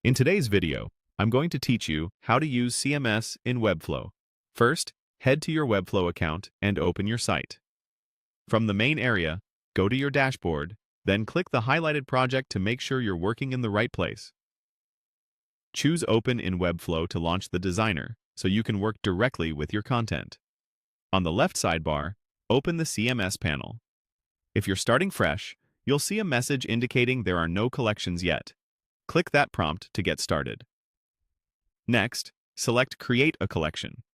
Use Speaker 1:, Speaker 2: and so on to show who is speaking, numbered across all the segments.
Speaker 1: In today's video, I'm going to teach you how to use CMS in Webflow. First, head to your Webflow account and open your site. From the main area, go to your dashboard, then click the highlighted project to make sure you're working in the right place. Choose Open in Webflow to launch the designer, so you can work directly with your content. On the left sidebar, open the CMS panel. If you're starting fresh, you'll see a message indicating there are no collections yet. Click that prompt to get started. Next, select Create a Collection.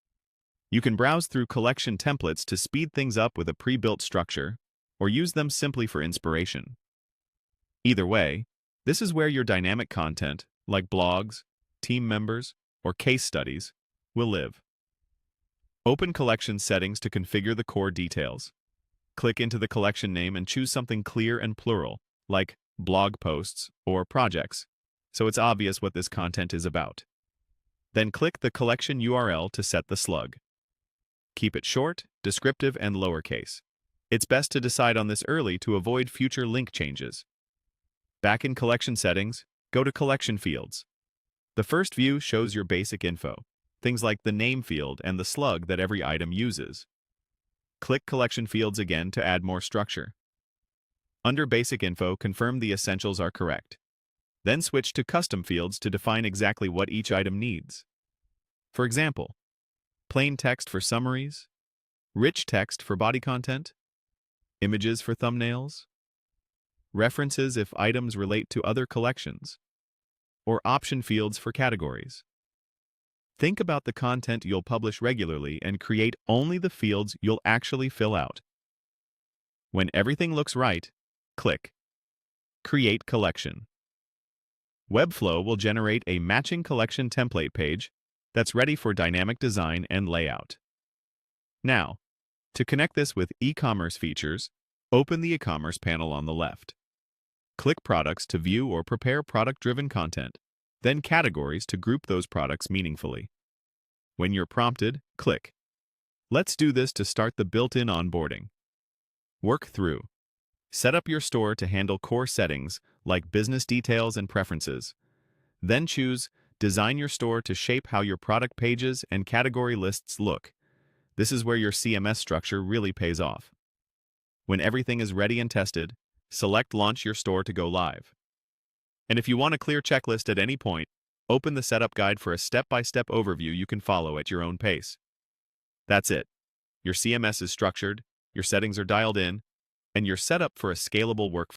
Speaker 1: You can browse through collection templates to speed things up with a pre-built structure, or use them simply for inspiration. Either way, this is where your dynamic content, like blogs, team members, or case studies, will live. Open collection settings to configure the core details. Click into the collection name and choose something clear and plural, like blog posts or projects, so it's obvious what this content is about. Then click the collection URL to set the slug. Keep it short, descriptive, and lowercase. It's best to decide on this early to avoid future link changes. Back in collection settings, go to collection fields. The first view shows your basic info, things like the name field and the slug that every item uses. Click collection fields again to add more structure. Under basic info, confirm the essentials are correct. Then switch to custom fields to define exactly what each item needs. For example, plain text for summaries, rich text for body content, images for thumbnails, references if items relate to other collections, or option fields for categories. Think about the content you'll publish regularly and create only the fields you'll actually fill out. When everything looks right, click Create Collection. Webflow will generate a matching collection template page that's ready for dynamic design and layout. Now, to connect this with eCommerce features, open the eCommerce panel on the left. Click Products to view or prepare product-driven content, then Categories to group those products meaningfully. When you're prompted, click Let's do this to start the built-in onboarding. Work through. Set up your store to handle core settings like business details and preferences. Then choose Design your store to shape how your product pages and category lists look. This is where your CMS structure really pays off. When everything is ready and tested, select Launch your store to go live. And if you want a clear checklist at any point, open the setup guide for a step-by-step overview you can follow at your own pace. That's it. Your CMS is structured, your settings are dialed in, and you're set up for a scalable workflow.